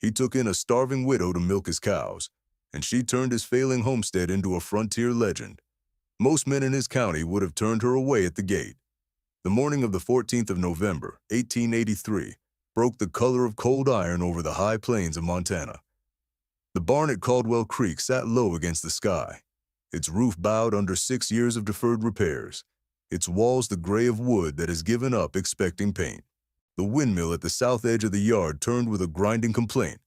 He took in a starving widow to milk his cows, and she turned his failing homestead into a frontier legend. Most men in his county would have turned her away at the gate. The morning of the 14th of November, 1883, broke the color of cold iron over the high plains of Montana. The barn at Caldwell Creek sat low against the sky, its roof bowed under 6 years of deferred repairs, its walls the gray of wood that has given up expecting paint. The windmill at the south edge of the yard turned with a grinding complaint,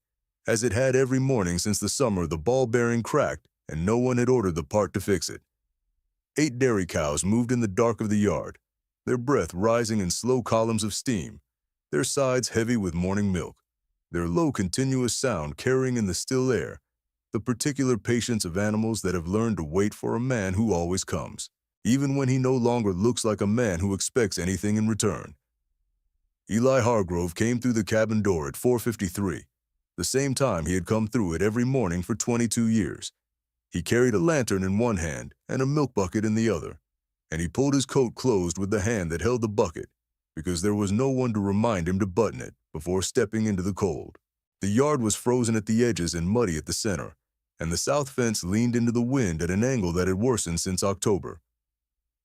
as it had every morning since the summer the ball bearing cracked and no one had ordered the part to fix it. 8 dairy cows moved in the dark of the yard, their breath rising in slow columns of steam, their sides heavy with morning milk, their low continuous sound carrying in the still air the particular patience of animals that have learned to wait for a man who always comes, even when he no longer looks like a man who expects anything in return. Eli Hargrove came through the cabin door at 4:53, the same time he had come through it every morning for 22 years. He carried a lantern in one hand and a milk bucket in the other, and he pulled his coat closed with the hand that held the bucket, because there was no one to remind him to button it before stepping into the cold. The yard was frozen at the edges and muddy at the center, and the south fence leaned into the wind at an angle that had worsened since October.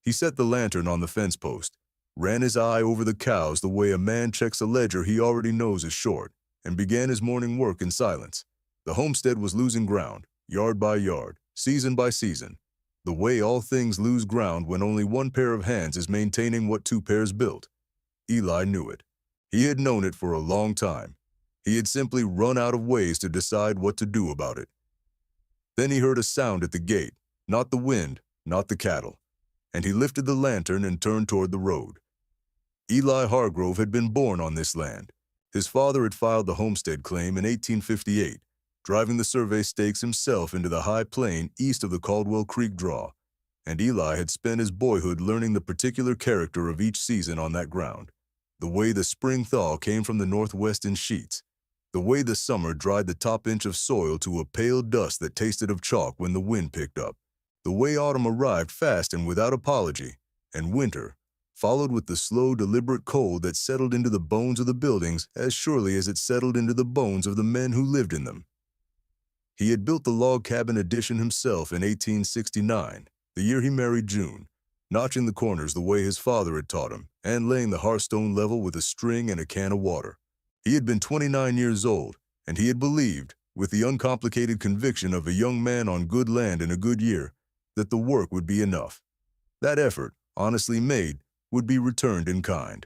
He set the lantern on the fence post, ran his eye over the cows the way a man checks a ledger he already knows is short, and began his morning work in silence. The homestead was losing ground, yard by yard, season by season, the way all things lose ground when only one pair of hands is maintaining what 2 pairs built. Eli knew it. He had known it for a long time. He had simply run out of ways to decide what to do about it. Then he heard a sound at the gate, not the wind, not the cattle, and he lifted the lantern and turned toward the road. Eli Hargrove had been born on this land. His father had filed the homestead claim in 1858, driving the survey stakes himself into the high plain east of the Caldwell Creek draw, and Eli had spent his boyhood learning the particular character of each season on that ground, the way the spring thaw came from the northwest in sheets, the way the summer dried the top inch of soil to a pale dust that tasted of chalk when the wind picked up, the way autumn arrived fast and without apology, and winter followed with the slow, deliberate cold that settled into the bones of the buildings as surely as it settled into the bones of the men who lived in them. He had built the log cabin addition himself in 1869, the year he married June, notching the corners the way his father had taught him, and laying the hearthstone level with a string and a can of water. He had been 29 years old, and he had believed, with the uncomplicated conviction of a young man on good land in a good year, that the work would be enough. That effort, honestly made, would be returned in kind.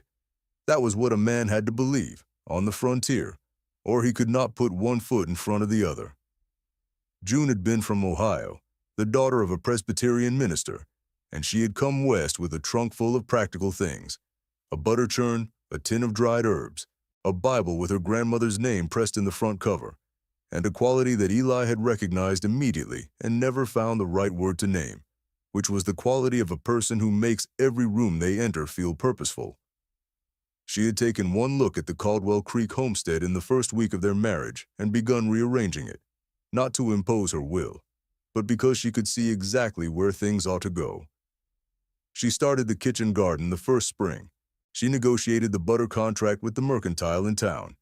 That was what a man had to believe, on the frontier, or he could not put one foot in front of the other. June had been from Ohio, the daughter of a Presbyterian minister, and she had come west with a trunk full of practical things, a butter churn, a tin of dried herbs, a Bible with her grandmother's name pressed in the front cover, and a quality that Eli had recognized immediately and never found the right word to name, which was the quality of a person who makes every room they enter feel purposeful. She had taken one look at the Caldwell Creek homestead in the first week of their marriage and begun rearranging it, not to impose her will, but because she could see exactly where things ought to go. She started the kitchen garden the first spring. She negotiated the butter contract with the mercantile in town.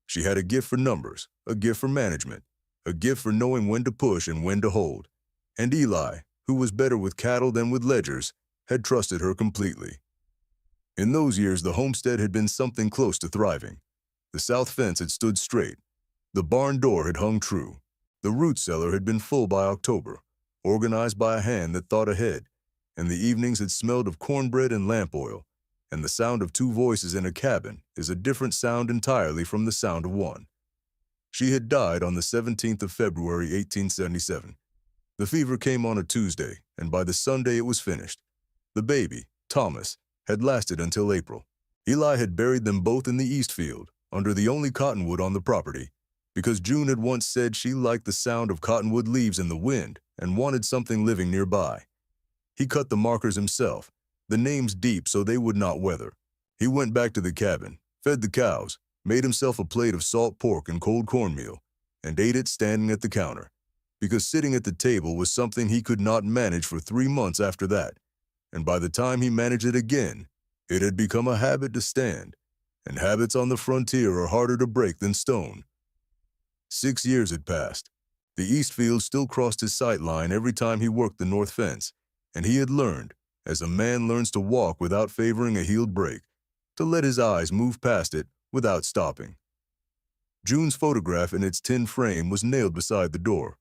She had a gift for numbers, a gift for management, a gift for knowing when to push and when to hold. And Eli, who was better with cattle than with ledgers, had trusted her completely. In those years, the homestead had been something close to thriving. The south fence had stood straight. The barn door had hung true. The root cellar had been full by October, organized by a hand that thought ahead, and the evenings had smelled of cornbread and lamp oil, and the sound of 2 voices in a cabin is a different sound entirely from the sound of one. She had died on the 17th of February, 1877. The fever came on a Tuesday, and by the Sunday it was finished. The baby, Thomas, had lasted until April. Eli had buried them both in the east field, under the only cottonwood on the property, because June had once said she liked the sound of cottonwood leaves in the wind and wanted something living nearby. He cut the markers himself, the names deep so they would not weather. He went back to the cabin, fed the cows, made himself a plate of salt pork and cold cornmeal, and ate it standing at the counter, because sitting at the table was something he could not manage for 3 months after that, and by the time he managed it again, it had become a habit to stand, and habits on the frontier are harder to break than stone. 6 years had passed. The east field still crossed his sight line every time he worked the north fence, and he had learned, as a man learns to walk without favoring a heeled brake, to let his eyes move past it without stopping. June's photograph in its tin frame was nailed beside the door.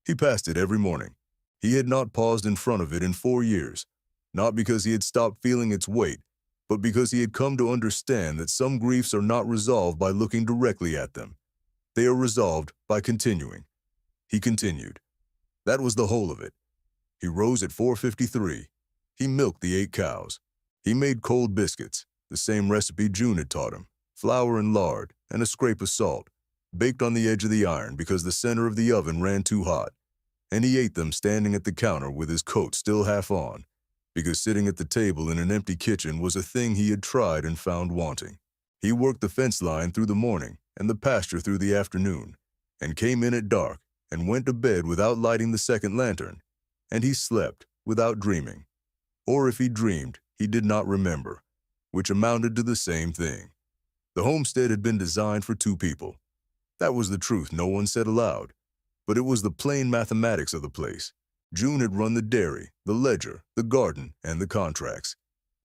He passed it every morning. He had not paused in front of it in 4 years, not because he had stopped feeling its weight, but because he had come to understand that some griefs are not resolved by looking directly at them. They are resolved by continuing. He continued. That was the whole of it. He rose at 4:53. He milked the 8 cows. He made cold biscuits, the same recipe June had taught him, flour and lard, and a scrape of salt, baked on the edge of the iron because the center of the oven ran too hot, and he ate them standing at the counter with his coat still half on, because sitting at the table in an empty kitchen was a thing he had tried and found wanting. He worked the fence line through the morning and the pasture through the afternoon, and came in at dark and went to bed without lighting the second lantern, and he slept without dreaming. Or if he dreamed, he did not remember, which amounted to the same thing. The homestead had been designed for 2 people. That was the truth no one said aloud, but it was the plain mathematics of the place. June had run the dairy, the ledger, the garden, and the contracts.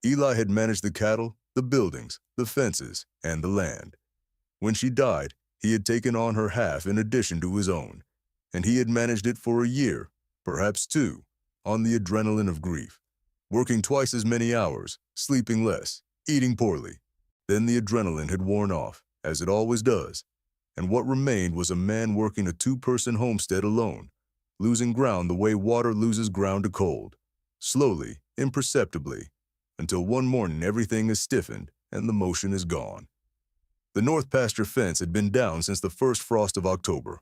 Eli had managed the cattle, the buildings, the fences, and the land. When she died, he had taken on her half in addition to his own, and he had managed it for a year, perhaps 2, on the adrenaline of grief, working twice as many hours, sleeping less, eating poorly. Then the adrenaline had worn off, as it always does, and what remained was a man working a 2-person homestead alone, losing ground the way water loses ground to cold, slowly, imperceptibly, until one morning everything is stiffened and the motion is gone. The north pasture fence had been down since the first frost of October.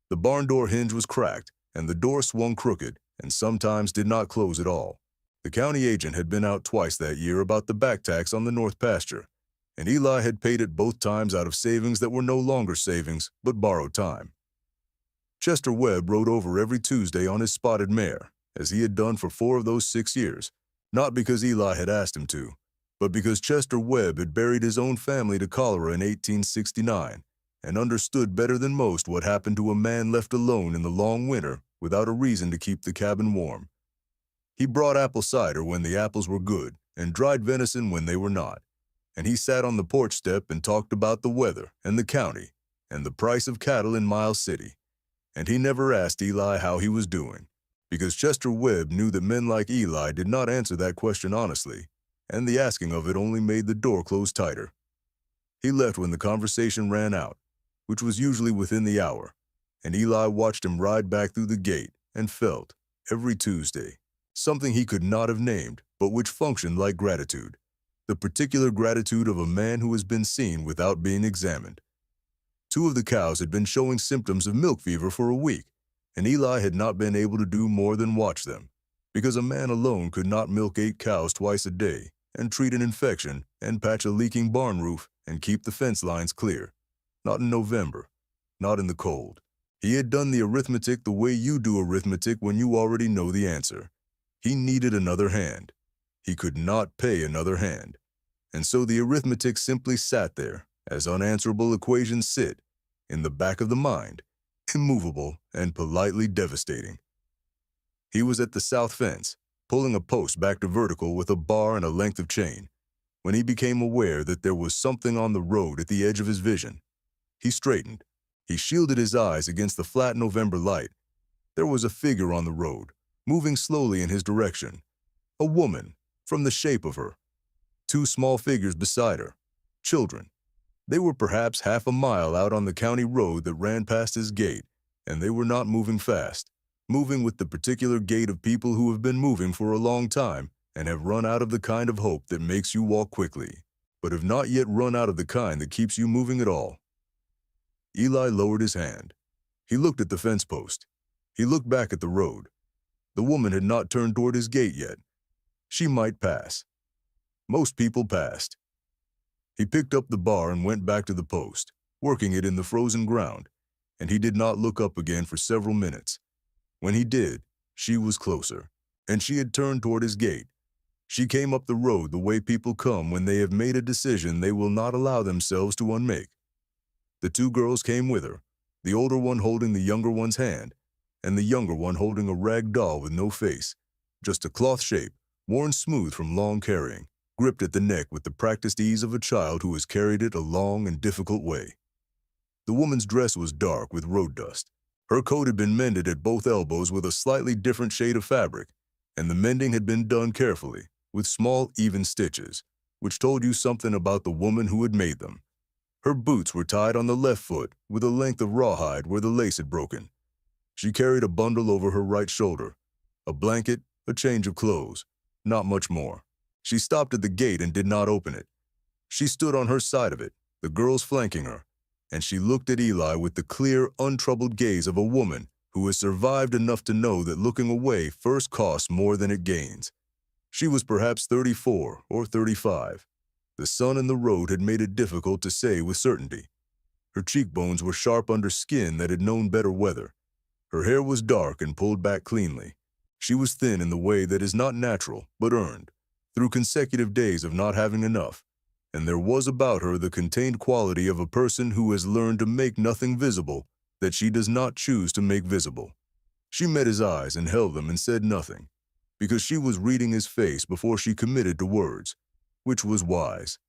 The barn door hinge was cracked, and the door swung crooked and sometimes did not close at all. The county agent had been out twice that year about the back tax on the north pasture, and Eli had paid it both times out of savings that were no longer savings, but borrowed time. Chester Webb rode over every Tuesday on his spotted mare, as he had done for 4 of those 6 years, not because Eli had asked him to, but because Chester Webb had buried his own family to cholera in 1869 and understood better than most what happened to a man left alone in the long winter without a reason to keep the cabin warm. He brought apple cider when the apples were good and dried venison when they were not, and he sat on the porch step and talked about the weather and the county and the price of cattle in Miles City. And he never asked Eli how he was doing, because Chester Webb knew that men like Eli did not answer that question honestly, and the asking of it only made the door close tighter. He left when the conversation ran out, which was usually within the hour, and Eli watched him ride back through the gate and felt, every Tuesday, something he could not have named, but which functioned like gratitude, the particular gratitude of a man who has been seen without being examined. 2 of the cows had been showing symptoms of milk fever for a week, and Eli had not been able to do more than watch them, because a man alone could not milk 8 cows twice a day and treat an infection and patch a leaking barn roof and keep the fence lines clear. Not in November, not in the cold. He had done the arithmetic the way you do arithmetic when you already know the answer. He needed another hand. He could not pay another hand. And so the arithmetic simply sat there, as unanswerable equations sit, in the back of the mind, immovable and politely devastating. He was at the south fence, pulling a post back to vertical with a bar and a length of chain, when he became aware that there was something on the road at the edge of his vision. He straightened. He shielded his eyes against the flat November light. There was a figure on the road, moving slowly in his direction. A woman, from the shape of her. 2 small figures beside her. Children. They were perhaps half a mile out on the county road that ran past his gate, and they were not moving fast, moving with the particular gait of people who have been moving for a long time and have run out of the kind of hope that makes you walk quickly, but have not yet run out of the kind that keeps you moving at all. Eli lowered his hand. He looked at the fence post. He looked back at the road. The woman had not turned toward his gate yet. She might pass. Most people passed. He picked up the bar and went back to the post, working it in the frozen ground, and he did not look up again for several minutes. When he did, she was closer, and she had turned toward his gate. She came up the road the way people come when they have made a decision they will not allow themselves to unmake. The 2 girls came with her, the older one holding the younger one's hand, and the younger one holding a rag doll with no face, just a cloth shape, worn smooth from long carrying, gripped at the neck with the practiced ease of a child who has carried it a long and difficult way. The woman's dress was dark with road dust. Her coat had been mended at both elbows with a slightly different shade of fabric, and the mending had been done carefully, with small, even stitches, which told you something about the woman who had made them. Her boots were tied on the left foot with a length of rawhide where the lace had broken. She carried a bundle over her right shoulder, a blanket, a change of clothes, not much more. She stopped at the gate and did not open it. She stood on her side of it, the girls flanking her, and she looked at Eli with the clear, untroubled gaze of a woman who has survived enough to know that looking away first costs more than it gains. She was perhaps 34 or 35. The sun and the road had made it difficult to say with certainty. Her cheekbones were sharp under skin that had known better weather. Her hair was dark and pulled back cleanly. She was thin in the way that is not natural, but earned, through consecutive days of not having enough, and there was about her the contained quality of a person who has learned to make nothing visible that she does not choose to make visible. She met his eyes and held them and said nothing, because she was reading his face before she committed to words, which was wise.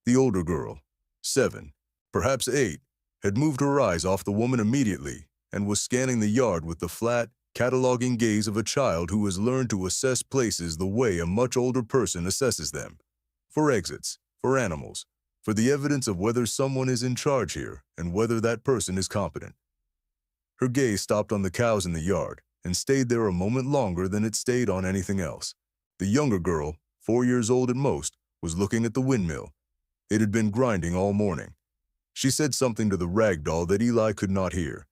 The older girl, 7, perhaps 8, had moved her eyes off the woman immediately and was scanning the yard with the flat, cataloging gaze of a child who has learned to assess places the way a much older person assesses them, for exits, for animals, for the evidence of whether someone is in charge here and whether that person is competent. Her gaze stopped on the cows in the yard and stayed there a moment longer than it stayed on anything else. The younger girl, 4 years old at most, was looking at the windmill. It had been grinding all morning. She said something to the rag doll that Eli could not hear,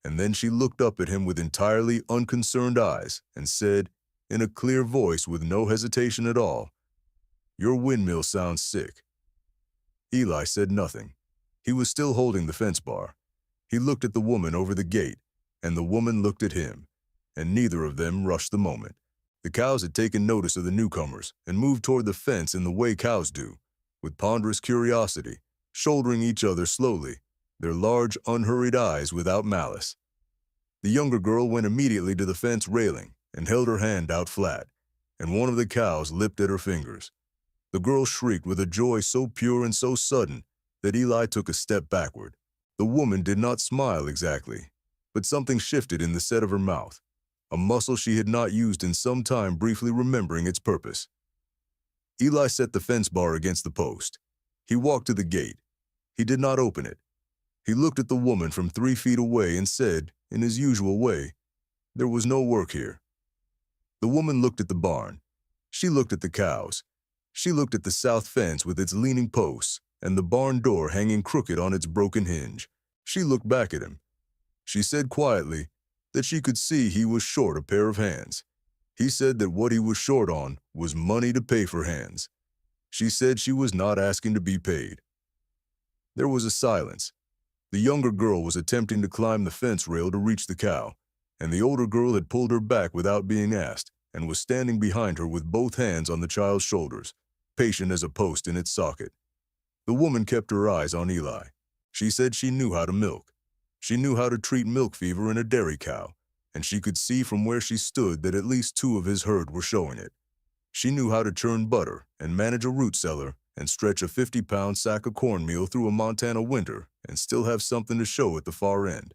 and then she looked up at him with entirely unconcerned eyes and said, in a clear voice with no hesitation at all, "Your windmill sounds sick." Eli said nothing. He was still holding the fence bar. He looked at the woman over the gate, and the woman looked at him, and neither of them rushed the moment. The cows had taken notice of the newcomers and moved toward the fence in the way cows do, with ponderous curiosity, shouldering each other slowly, their large, unhurried eyes without malice. The younger girl went immediately to the fence railing and held her hand out flat, and one of the cows lipped at her fingers. The girl shrieked with a joy so pure and so sudden that Eli took a step backward. The woman did not smile exactly, but something shifted in the set of her mouth, a muscle she had not used in some time, briefly remembering its purpose. Eli set the fence bar against the post. He walked to the gate. He did not open it. He looked at the woman from 3 feet away and said, in his usual way, "There was no work here." The woman looked at the barn. She looked at the cows. She looked at the south fence with its leaning posts and the barn door hanging crooked on its broken hinge. She looked back at him. She said quietly that she could see he was short a pair of hands. He said that what he was short on was money to pay for hands. She said she was not asking to be paid. There was a silence. The younger girl was attempting to climb the fence rail to reach the cow, and the older girl had pulled her back without being asked and was standing behind her with both hands on the child's shoulders, patient as a post in its socket. The woman kept her eyes on Eli. She said she knew how to milk. She knew how to treat milk fever in a dairy cow, and she could see from where she stood that at least 2 of his herd were showing it. She knew how to churn butter and manage a root cellar and stretch a 50-pound sack of cornmeal through a Montana winter and still have something to show at the far end.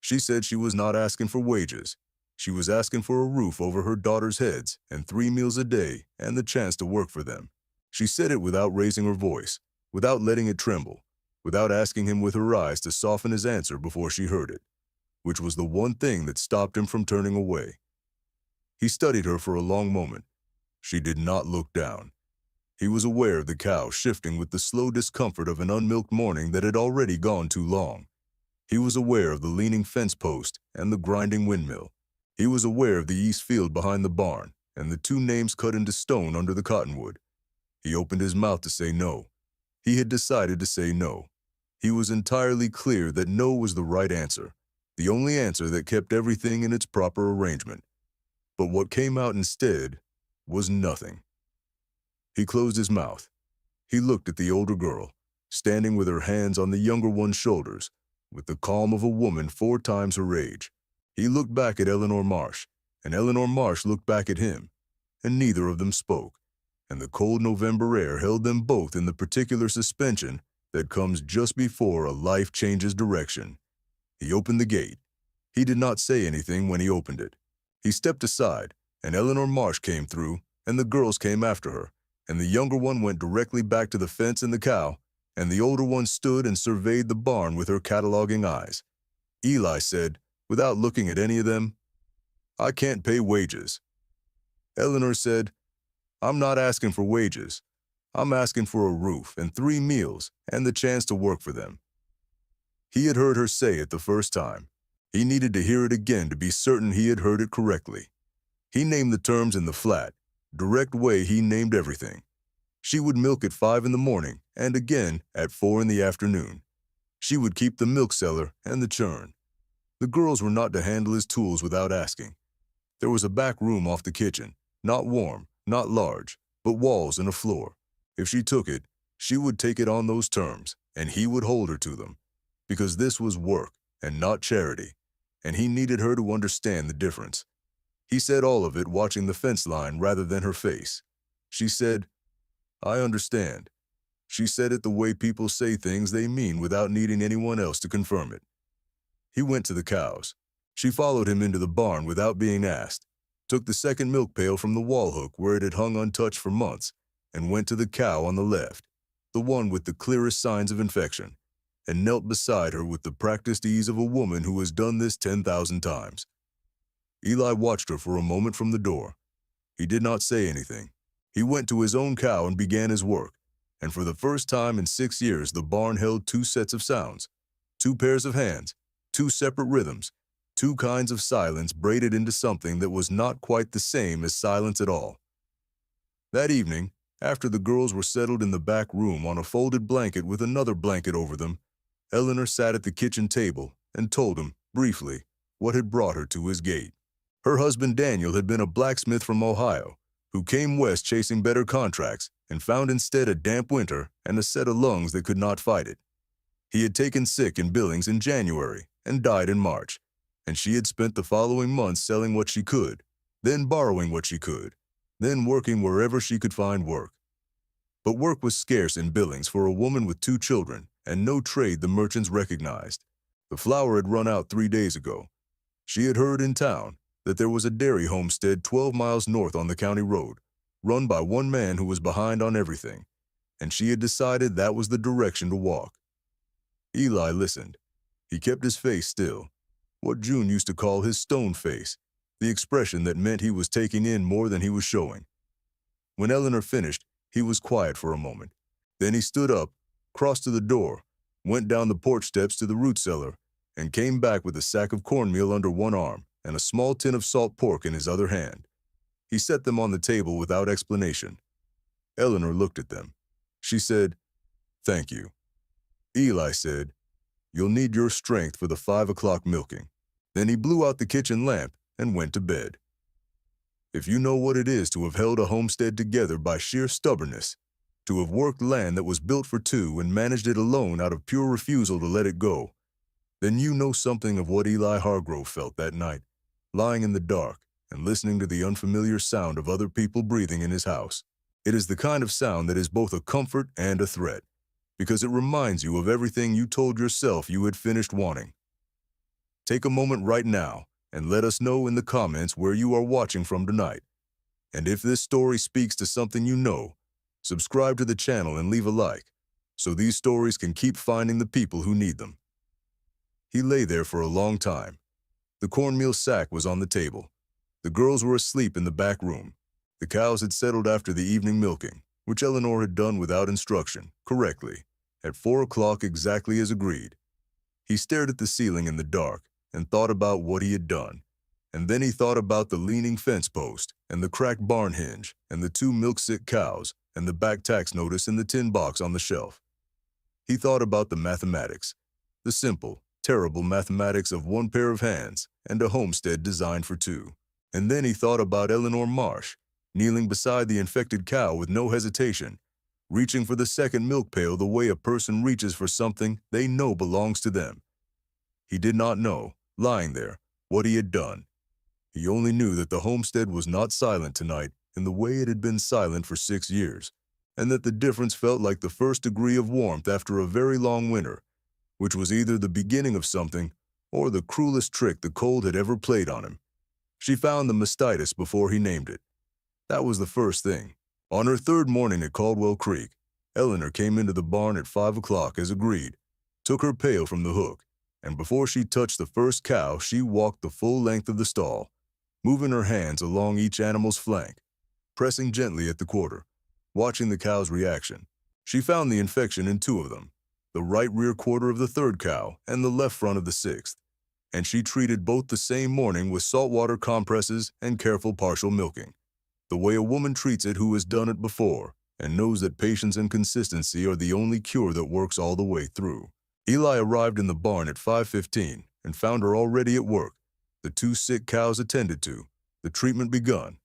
She said she was not asking for wages. She was asking for a roof over her daughters' heads and 3 meals a day and the chance to work for them. She said it without raising her voice, without letting it tremble, without asking him with her eyes to soften his answer before she heard it, which was the one thing that stopped him from turning away. He studied her for a long moment. She did not look down. He was aware of the cow shifting with the slow discomfort of an unmilked morning that had already gone too long. He was aware of the leaning fence post and the grinding windmill. He was aware of the east field behind the barn and the 2 names cut into stone under the cottonwood. He opened his mouth to say no. He had decided to say no. He was entirely clear that no was the right answer, the only answer that kept everything in its proper arrangement. But what came out instead was nothing. He closed his mouth. He looked at the older girl, standing with her hands on the younger one's shoulders, with the calm of a woman 4 times her age. He looked back at Eleanor Marsh, and Eleanor Marsh looked back at him, and neither of them spoke, and the cold November air held them both in the particular suspension that comes just before a life changes direction. He opened the gate. He did not say anything when he opened it. He stepped aside, and Eleanor Marsh came through, and the girls came after her, and the younger one went directly back to the fence and the cow, and the older one stood and surveyed the barn with her cataloging eyes. Eli said, without looking at any of them, "I can't pay wages." Eleanor said, "I'm not asking for wages. I'm asking for a roof and 3 meals and the chance to work for them." He had heard her say it the first time. He needed to hear it again to be certain he had heard it correctly. He named the terms in the flat, direct way he named everything. She would milk at 5 in the morning and again at 4 in the afternoon. She would keep the milk cellar and the churn. The girls were not to handle his tools without asking. There was a back room off the kitchen, not warm, not large, but walls and a floor. If she took it, she would take it on those terms, and he would hold her to them, because this was work and not charity, and he needed her to understand the difference. He said all of it watching the fence line rather than her face. She said, "I understand." She said it the way people say things they mean without needing anyone else to confirm it. He went to the cows. She followed him into the barn without being asked, took the second milk pail from the wall hook where it had hung untouched for months, and went to the cow on the left, the one with the clearest signs of infection, and knelt beside her with the practiced ease of a woman who has done this 10,000 times. Eli watched her for a moment from the door. He did not say anything. He went to his own cow and began his work, and for the first time in 6 years the barn held 2 sets of sounds, 2 pairs of hands, 2 separate rhythms, 2 kinds of silence braided into something that was not quite the same as silence at all. That evening, after the girls were settled in the back room on a folded blanket with another blanket over them, Eleanor sat at the kitchen table and told him, briefly, what had brought her to his gate. Her husband Daniel had been a blacksmith from Ohio, who came west chasing better contracts and found instead a damp winter and a set of lungs that could not fight it. He had taken sick in Billings in January and died in March, and she had spent the following months selling what she could, then borrowing what she could, then working wherever she could find work. But work was scarce in Billings for a woman with 2 children and no trade the merchants recognized. The flour had run out 3 days ago. She had heard in town that there was a dairy homestead 12 miles north on the county road, run by one man who was behind on everything, and she had decided that was the direction to walk. Eli listened. He kept his face still, what June used to call his stone face, the expression that meant he was taking in more than he was showing. When Eleanor finished, he was quiet for a moment. Then he stood up, crossed to the door, went down the porch steps to the root cellar, and came back with a sack of cornmeal under one arm and a small tin of salt pork in his other hand. He set them on the table without explanation. Eleanor looked at them. She said, "Thank you." Eli said, "You'll need your strength for the 5 o'clock milking." Then he blew out the kitchen lamp and went to bed. If you know what it is to have held a homestead together by sheer stubbornness, to have worked land that was built for 2 and managed it alone out of pure refusal to let it go, then you know something of what Eli Hargrove felt that night, lying in the dark and listening to the unfamiliar sound of other people breathing in his house. It is the kind of sound that is both a comfort and a threat, because it reminds you of everything you told yourself you had finished wanting. Take a moment right now and let us know in the comments where you are watching from tonight. And if this story speaks to something you know, subscribe to the channel and leave a like, so these stories can keep finding the people who need them. He lay there for a long time. The cornmeal sack was on the table. The girls were asleep in the back room. The cows had settled after the evening milking, which Eleanor had done without instruction, correctly, at 4 o'clock exactly as agreed. He stared at the ceiling in the dark and thought about what he had done. And then he thought about the leaning fence post and the cracked barn hinge and the 2 milk-sick cows and the back tax notice in the tin box on the shelf. He thought about the mathematics, the simple, terrible mathematics of 1 pair of hands and a homestead designed for 2. And then he thought about Eleanor Marsh, kneeling beside the infected cow with no hesitation, reaching for the second milk pail the way a person reaches for something they know belongs to them, He did not know, lying there, what he had done. He only knew that the homestead was not silent tonight in the way it had been silent for 6 years, and that the difference felt like the first degree of warmth after a very long winter, which was either the beginning of something or the cruelest trick the cold had ever played on him. She found the mastitis before he named it. That was the first thing. On her third morning at Caldwell Creek, Eleanor came into the barn at 5 o'clock as agreed, took her pail from the hook, and before she touched the first cow, she walked the full length of the stall, moving her hands along each animal's flank, pressing gently at the quarter, watching the cow's reaction. She found the infection in 2 of them, the right rear quarter of the 3rd cow and the left front of the 6th, and she treated both the same morning with saltwater compresses and careful partial milking, the way a woman treats it who has done it before and knows that patience and consistency are the only cure that works all the way through. Eli arrived in the barn at 5:15 and found her already at work, the 2 sick cows attended to, the treatment begun,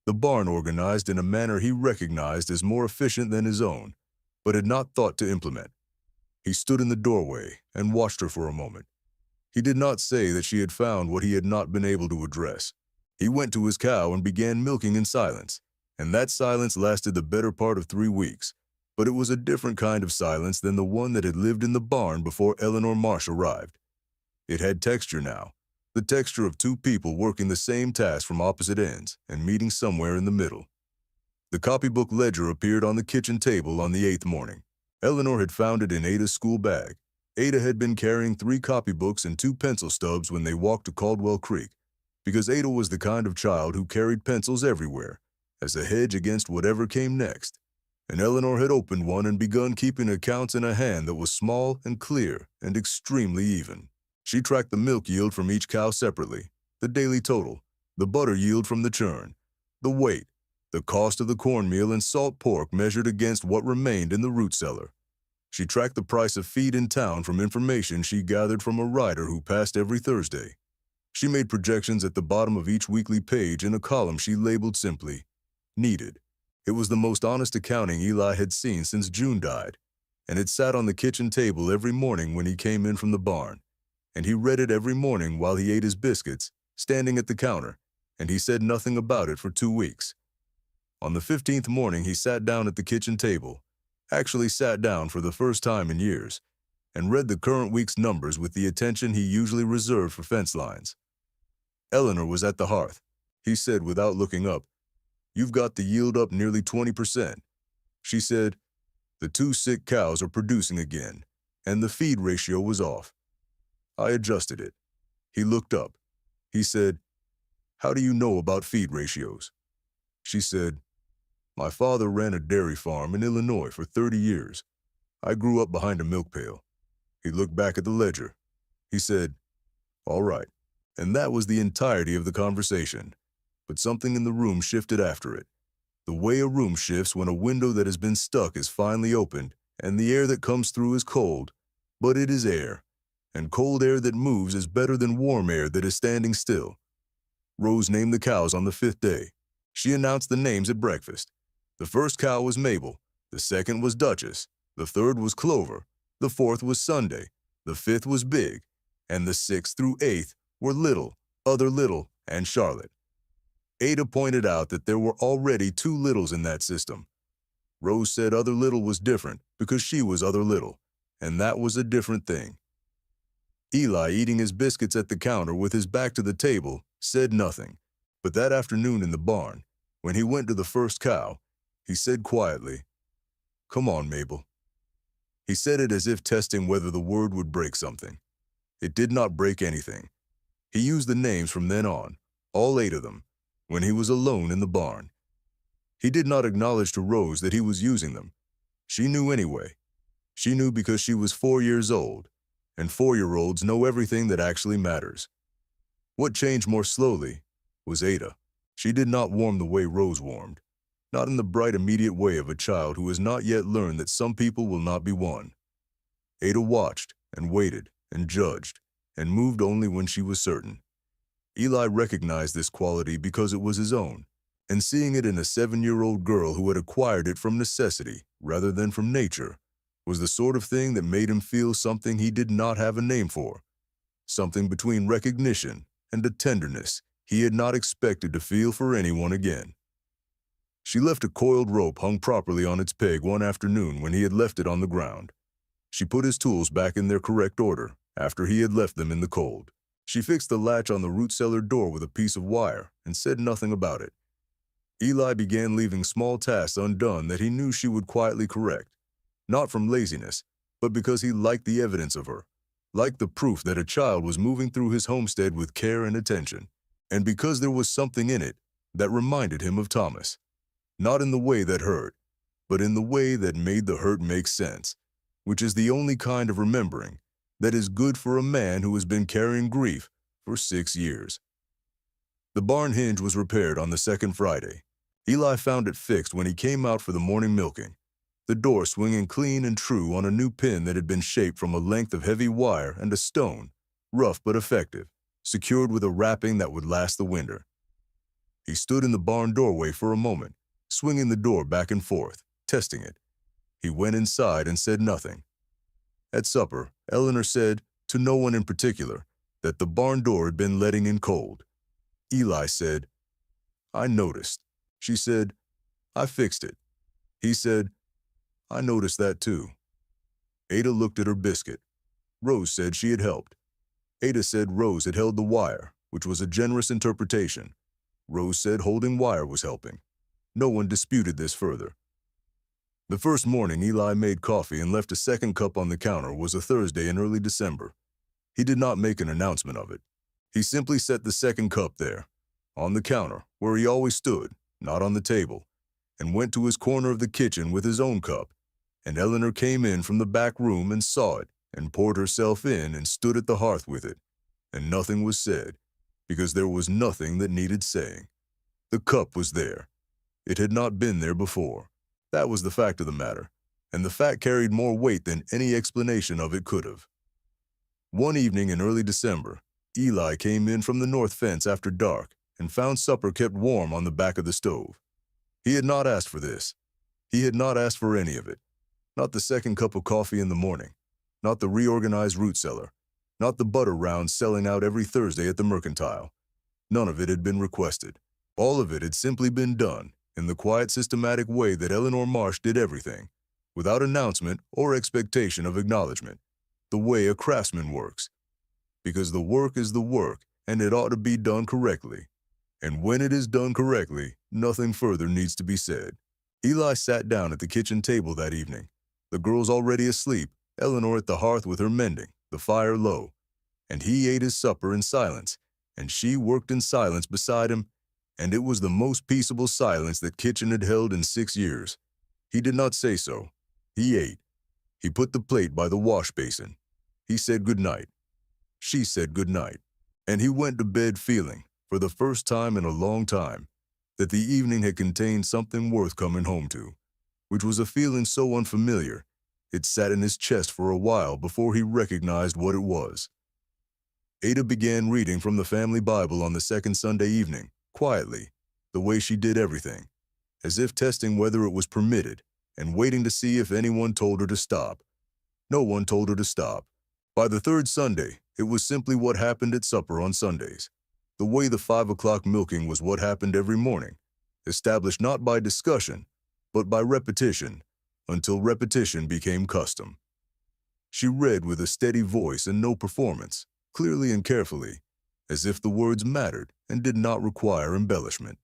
the barn organized in a manner he recognized as more efficient than his own, but had not thought to implement. He stood in the doorway and watched her for a moment. He did not say that she had found what he had not been able to address. He went to his cow and began milking in silence, and that silence lasted the better part of 3 weeks, but it was a different kind of silence than the one that had lived in the barn before Eleanor Marsh arrived. It had texture now, the texture of 2 people working the same task from opposite ends and meeting somewhere in the middle. The copybook ledger appeared on the kitchen table on the 8th morning. Eleanor had found it in Ada's school bag. Ada had been carrying 3 copybooks and 2 pencil stubs when they walked to Caldwell Creek, because Ada was the kind of child who carried pencils everywhere, as a hedge against whatever came next. And Eleanor had opened one and begun keeping accounts in a hand that was small and clear and extremely even. She tracked the milk yield from each cow separately, the daily total, the butter yield from the churn, the weight, the cost of the cornmeal and salt pork measured against what remained in the root cellar. She tracked the price of feed in town from information she gathered from a rider who passed every Thursday. She made projections at the bottom of each weekly page in a column she labeled simply, Needed. It was the most honest accounting Eli had seen since June died, and it sat on the kitchen table every morning when he came in from the barn, and he read it every morning while he ate his biscuits, standing at the counter, and he said nothing about it for 2 weeks. On the 15th morning, he sat down at the kitchen table, actually sat down for the first time in years, and read the current week's numbers with the attention he usually reserved for fence lines. Eleanor was at the hearth. He said without looking up, "You've got the yield up nearly 20%. She said, "The 2 sick cows are producing again, and the feed ratio was off." I adjusted it. He looked up. He said, "How do you know about feed ratios?" She said, "My father ran a dairy farm in Illinois for 30 years. I grew up behind a milk pail." He looked back at the ledger. He said, "All right." And that was the entirety of the conversation. But something in the room shifted after it. The way a room shifts when a window that has been stuck is finally opened, and the air that comes through is cold, but it is air, and cold air that moves is better than warm air that is standing still. Rose named the cows on the 5th day. She announced the names at breakfast. The first cow was Mabel, the second was Duchess, the third was Clover, the fourth was Sunday, the fifth was Big, and the 6th through 8th were Little, Other Little, and Charlotte. Ada pointed out that there were already 2 Littles in that system. Rose said Other Little was different because she was Other Little, and that was a different thing. Eli, eating his biscuits at the counter with his back to the table, said nothing, but that afternoon in the barn, when he went to the first cow, he said quietly, "Come on, Mabel." He said it as if testing whether the word would break something. It did not break anything. He used the names from then on, all 8 of them, when he was alone in the barn. He did not acknowledge to Rose that he was using them. She knew anyway. She knew because she was 4 years old, and 4-year-olds know everything that actually matters. What changed more slowly was Ada. She did not warm the way Rose warmed, not in the bright immediate way of a child who has not yet learned that some people will not be won. Ada watched and waited and judged and moved only when she was certain. Eli recognized this quality because it was his own, and seeing it in a 7-year-old girl who had acquired it from necessity rather than from nature was the sort of thing that made him feel something he did not have a name for. something between recognition and a tenderness he had not expected to feel for anyone again. She left a coiled rope hung properly on its peg one afternoon when he had left it on the ground. She put his tools back in their correct order after he had left them in the cold. She fixed the latch on the root cellar door with a piece of wire and said nothing about it. Eli began leaving small tasks undone that he knew she would quietly correct, not from laziness, but because he liked the evidence of her, liked the proof that a child was moving through his homestead with care and attention, and because there was something in it that reminded him of Thomas, not in the way that hurt, but in the way that made the hurt make sense, which is the only kind of remembering that is good for a man who has been carrying grief for 6 years. The barn hinge was repaired on the second Friday. Eli found it fixed when he came out for the morning milking, the door swinging clean and true on a new pin that had been shaped from a length of heavy wire and a stone, rough but effective, secured with a wrapping that would last the winter. He stood in the barn doorway for a moment, swinging the door back and forth, testing it. He went inside and said nothing. At supper, Eleanor said, to no one in particular, that the barn door had been letting in cold. Eli said, "I noticed." She said, "I fixed it." He said, "I noticed that too." Ada looked at her biscuit. Rose said she had helped. Ada said Rose had held the wire, which was a generous interpretation. Rose said holding wire was helping. No one disputed this further. The first morning Eli made coffee and left a second cup on the counter was a Thursday in early December. He did not make an announcement of it. He simply set the second cup there, on the counter, where he always stood, not on the table, and went to his corner of the kitchen with his own cup, and Eleanor came in from the back room and saw it, and poured herself in and stood at the hearth with it, and nothing was said, because there was nothing that needed saying. The cup was there. It had not been there before. That was the fact of the matter, and the fact carried more weight than any explanation of it could have. One evening in early December, Eli came in from the north fence after dark and found supper kept warm on the back of the stove. He had not asked for this. He had not asked for any of it. Not the second cup of coffee in the morning, not the reorganized root cellar, not the butter rounds selling out every Thursday at the mercantile. None of it had been requested. All of it had simply been done in the quiet, systematic way that Eleanor Marsh did everything, without announcement or expectation of acknowledgement, the way a craftsman works. Because the work is the work, and it ought to be done correctly. And when it is done correctly, nothing further needs to be said. Eli sat down at the kitchen table that evening, the girls already asleep, Eleanor at the hearth with her mending, the fire low, and he ate his supper in silence, and she worked in silence beside him, and it was the most peaceable silence that kitchen had held in 6 years. He did not say so. He ate. He put the plate by the wash basin. He said good night. She said good night. And he went to bed feeling, for the first time in a long time, that the evening had contained something worth coming home to, which was a feeling so unfamiliar, it sat in his chest for a while before he recognized what it was. Ada began reading from the family Bible on the second Sunday evening, quietly, the way she did everything, as if testing whether it was permitted and waiting to see if anyone told her to stop. No one told her to stop. By the third Sunday, it was simply what happened at supper on Sundays. The way the 5 o'clock milking was what happened every morning, established not by discussion, but by repetition, until repetition became custom. She read with a steady voice and no performance, clearly and carefully, as if the words mattered and did not require embellishment.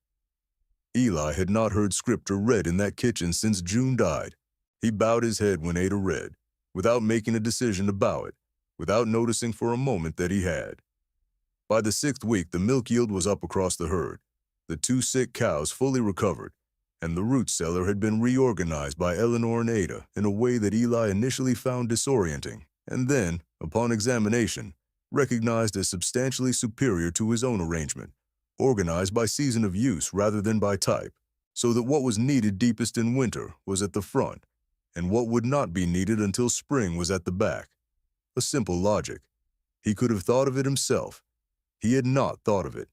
Eli had not heard scripture read in that kitchen since June died. He bowed his head when Ada read, without making a decision about it, without noticing for a moment that he had. By the 6th week, the milk yield was up across the herd, the 2 sick cows fully recovered, and the root cellar had been reorganized by Eleanor and Ada in a way that Eli initially found disorienting, and then, upon examination, recognized as substantially superior to his own arrangement, organized by season of use rather than by type, so that what was needed deepest in winter was at the front, and what would not be needed until spring was at the back. A simple logic. He could have thought of it himself. He had not thought of it.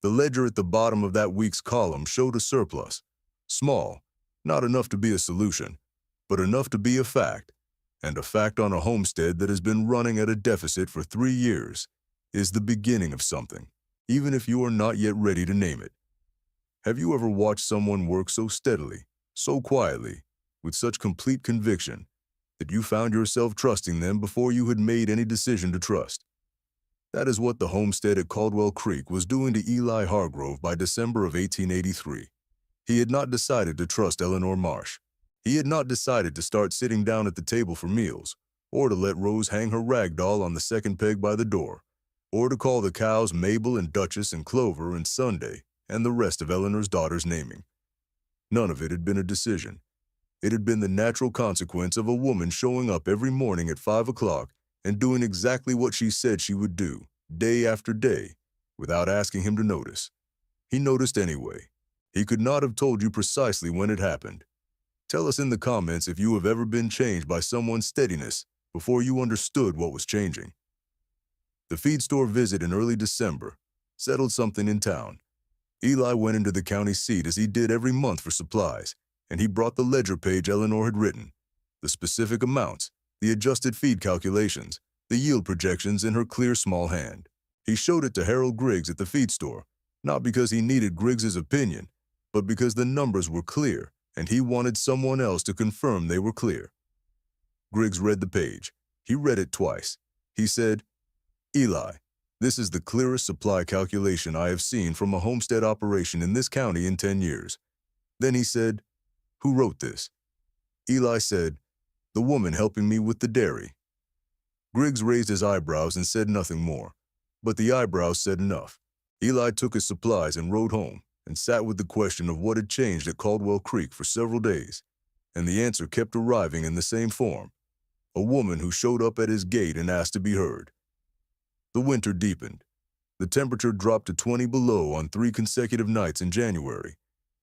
The ledger at the bottom of that week's column showed a surplus, small, not enough to be a solution, but enough to be a fact, And a fact on a homestead that has been running at a deficit for 3 years is the beginning of something, even if you are not yet ready to name it. Have you ever watched someone work so steadily, so quietly, with such complete conviction, that you found yourself trusting them before you had made any decision to trust? That is what the homestead at Caldwell Creek was doing to Eli Hargrove by December of 1883. He had not decided to trust Eleanor Marsh. He had not decided to start sitting down at the table for meals, or to let Rose hang her rag doll on the second peg by the door, or to call the cows Mabel and Duchess and Clover and Sunday and the rest of Eleanor's daughters' naming. None of it had been a decision. It had been the natural consequence of a woman showing up every morning at 5 o'clock and doing exactly what she said she would do, day after day, without asking him to notice. He noticed anyway. He could not have told you precisely when it happened. Tell us in the comments if you have ever been changed by someone's steadiness before you understood what was changing. The feed store visit in early December settled something in town. Eli went into the county seat as he did every month for supplies, and he brought the ledger page Eleanor had written, the specific amounts, the adjusted feed calculations, the yield projections in her clear small hand. He showed it to Harold Griggs at the feed store, not because he needed Griggs's opinion, but because the numbers were clear and he wanted someone else to confirm they were clear. Griggs read the page. He read it twice. He said, "Eli, this is the clearest supply calculation I have seen from a homestead operation in this county in 10 years. Then he said, "Who wrote this?" Eli said, "The woman helping me with the dairy." Griggs raised his eyebrows and said nothing more, but the eyebrows said enough. Eli took his supplies and rode home and sat with the question of what had changed at Caldwell Creek for several days, and the answer kept arriving in the same form: a woman who showed up at his gate and asked to be heard. The winter deepened. The temperature dropped to 20 below on 3 consecutive nights in January,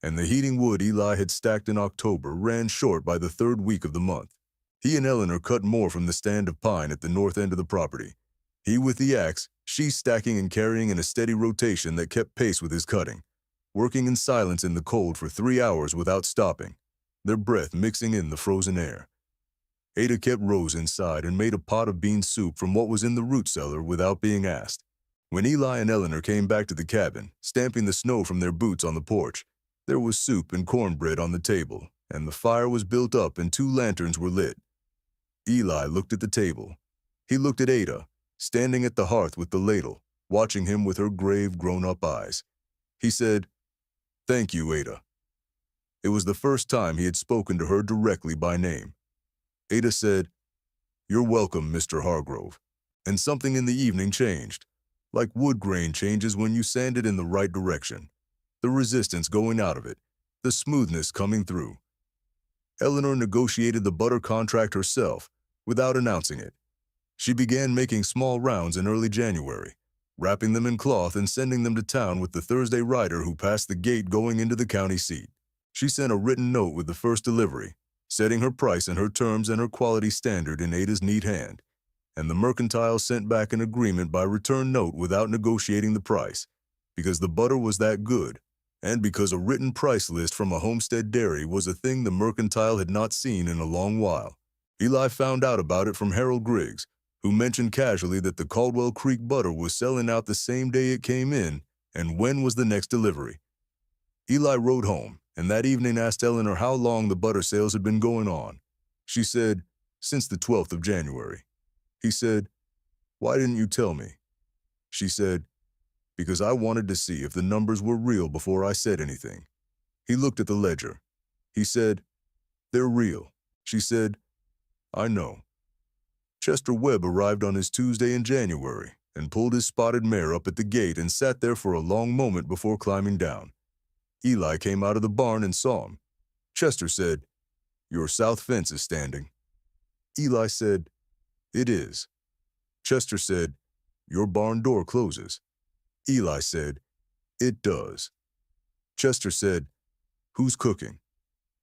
and the heating wood Eli had stacked in October ran short by the 3rd week of the month. He and Eleanor cut more from the stand of pine at the north end of the property. He with the axe, she stacking and carrying in a steady rotation that kept pace with his cutting, working in silence in the cold for 3 hours without stopping, their breath mixing in the frozen air. Ada kept Rose inside and made a pot of bean soup from what was in the root cellar without being asked. When Eli and Eleanor came back to the cabin, stamping the snow from their boots on the porch, there was soup and cornbread on the table, and the fire was built up and 2 lanterns were lit. Eli looked at the table. He looked at Ada, standing at the hearth with the ladle, watching him with her grave, grown-up eyes. He said, "Thank you, Ada." It was the first time he had spoken to her directly by name. Ada said, "You're welcome, Mr. Hargrove." And something in the evening changed, like wood grain changes when you sand it in the right direction. The resistance going out of it, the smoothness coming through. Eleanor negotiated the butter contract herself, without announcing it. She began making small rounds in early January, wrapping them in cloth and sending them to town with the Thursday rider who passed the gate going into the county seat. She sent a written note with the first delivery, setting her price and her terms and her quality standard in Ada's neat hand, and the mercantile sent back an agreement by return note without negotiating the price, because the butter was that good, and because a written price list from a Homestead dairy was a thing the mercantile had not seen in a long while. Eli found out about it from Harold Griggs, who mentioned casually that the Caldwell Creek butter was selling out the same day it came in, and when was the next delivery. Eli rode home, and that evening asked Eleanor how long the butter sales had been going on. She said, "Since the 12th of January." He said, "Why didn't you tell me?" She said, "Because I wanted to see if the numbers were real before I said anything." He looked at the ledger. He said, "They're real." She said, "I know." Chester Webb arrived on his Tuesday in January and pulled his spotted mare up at the gate and sat there for a long moment before climbing down. Eli came out of the barn and saw him. Chester said, "Your south fence is standing." Eli said, "It is." Chester said, "Your barn door closes." Eli said, "It does." Chester said, "Who's cooking?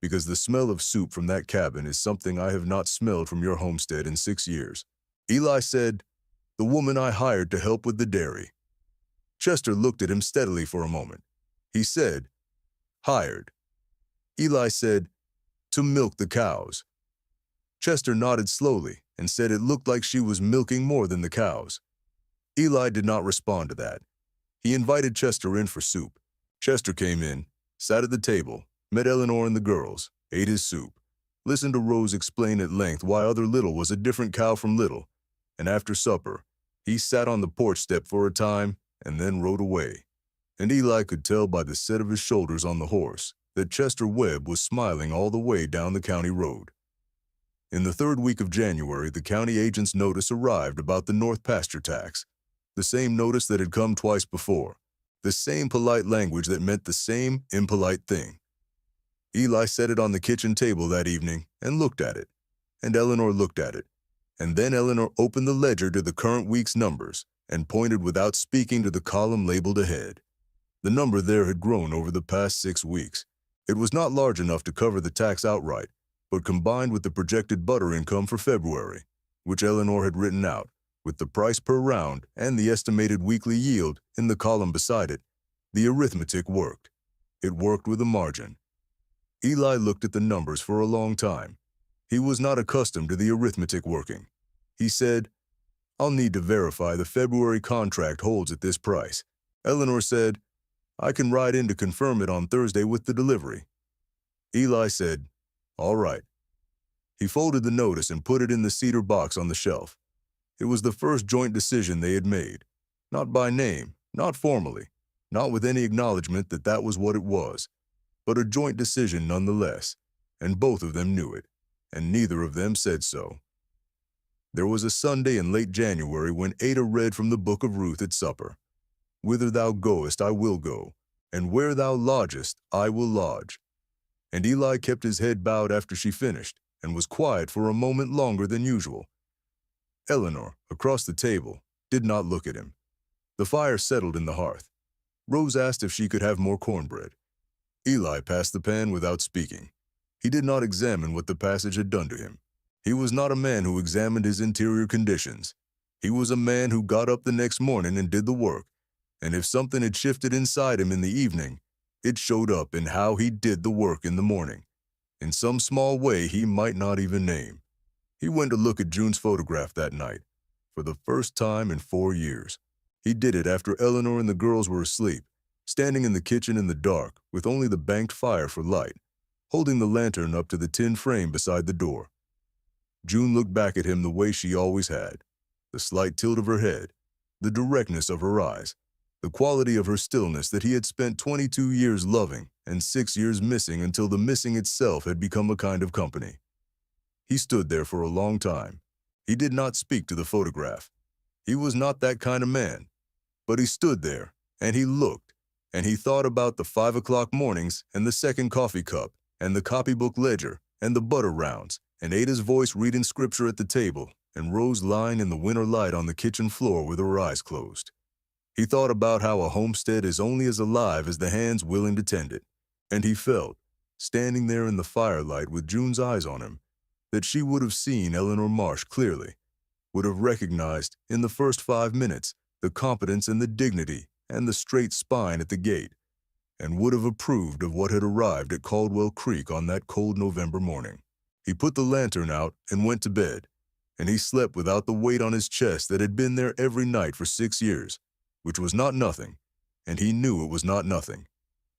Because the smell of soup from that cabin is something I have not smelled from your homestead in 6 years. Eli said, "The woman I hired to help with the dairy." Chester looked at him steadily for a moment. He said, "Hired." Eli said, "To milk the cows." Chester nodded slowly and said it looked like she was milking more than the cows. Eli did not respond to that. He invited Chester in for soup. Chester came in, sat at the table, met Eleanor and the girls, ate his soup, listened to Rose explain at length why Other Little was a different cow from Little, and after supper, he sat on the porch step for a time and then rode away. And Eli could tell by the set of his shoulders on the horse that Chester Webb was smiling all the way down the county road. In the third week of January, the county agent's notice arrived about the North Pasture tax, the same notice that had come twice before, the same polite language that meant the same impolite thing. Eli set it on the kitchen table that evening and looked at it, and Eleanor looked at it, and then Eleanor opened the ledger to the current week's numbers and pointed without speaking to the column labeled ahead. The number there had grown over the past 6 weeks. It was not large enough to cover the tax outright, but combined with the projected butter income for February, which Eleanor had written out, with the price per round and the estimated weekly yield in the column beside it, the arithmetic worked. It worked with a margin. Eli looked at the numbers for a long time. He was not accustomed to the arithmetic working. He said, "I'll need to verify the February contract holds at this price." Eleanor said, "I can ride in to confirm it on Thursday with the delivery." Eli said, "All right." He folded the notice and put it in the cedar box on the shelf. It was the first joint decision they had made, not by name, not formally, not with any acknowledgement that that was what it was, but a joint decision nonetheless, and both of them knew it, and neither of them said so. There was a Sunday in late January when Ada read from the book of Ruth at supper. "Whither thou goest, I will go, and where thou lodgest, I will lodge." And Eli kept his head bowed after she finished, and was quiet for a moment longer than usual. Eleanor, across the table, did not look at him. The fire settled in the hearth. Rose asked if she could have more cornbread. Eli passed the pan without speaking. He did not examine what the passage had done to him. He was not a man who examined his interior conditions. He was a man who got up the next morning and did the work, and if something had shifted inside him in the evening, it showed up in how he did the work in the morning, in some small way he might not even name. He went to look at June's photograph that night, for the first time in 4 years. He did it after Eleanor and the girls were asleep, standing in the kitchen in the dark with only the banked fire for light, holding the lantern up to the tin frame beside the door. June looked back at him the way she always had, the slight tilt of her head, the directness of her eyes, the quality of her stillness that he had spent 22 years loving and 6 years missing until the missing itself had become a kind of company. He stood there for a long time. He did not speak to the photograph. He was not that kind of man. But he stood there, and he looked, and he thought about the 5 o'clock mornings and the second coffee cup and the copybook ledger and the butter rounds and Ada's voice reading scripture at the table and Rose lying in the winter light on the kitchen floor with her eyes closed. He thought about how a homestead is only as alive as the hands willing to tend it, and he felt, standing there in the firelight with June's eyes on him, that she would have seen Eleanor Marsh clearly, would have recognized, in the first 5 minutes, the competence and the dignity and the straight spine at the gate, and would have approved of what had arrived at Caldwell Creek on that cold November morning. He put the lantern out and went to bed, and he slept without the weight on his chest that had been there every night for 6 years, which was not nothing, and he knew it was not nothing,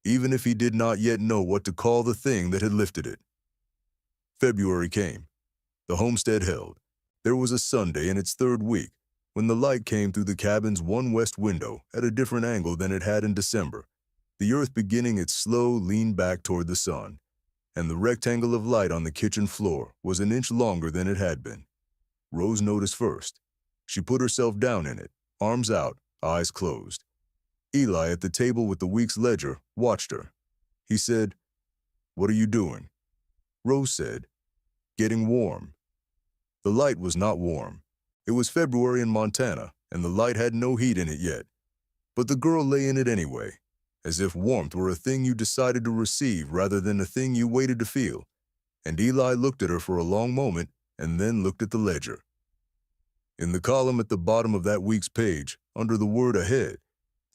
even if he did not yet know what to call the thing that had lifted it. February came. The homestead held. There was a Sunday in its 3rd week when the light came through the cabin's one west window at a different angle than it had in December, the earth beginning its slow lean back toward the sun, and the rectangle of light on the kitchen floor was an inch longer than it had been. Rose noticed first. She put herself down in it, arms out, eyes closed. Eli, at the table with the week's ledger, watched her. He said, "What are you doing?" Rose said, "Getting warm." The light was not warm. It was February in Montana, and the light had no heat in it yet. But the girl lay in it anyway, as if warmth were a thing you decided to receive rather than a thing you waited to feel. And Eli looked at her for a long moment and then looked at the ledger. In the column at the bottom of that week's page, under the word ahead,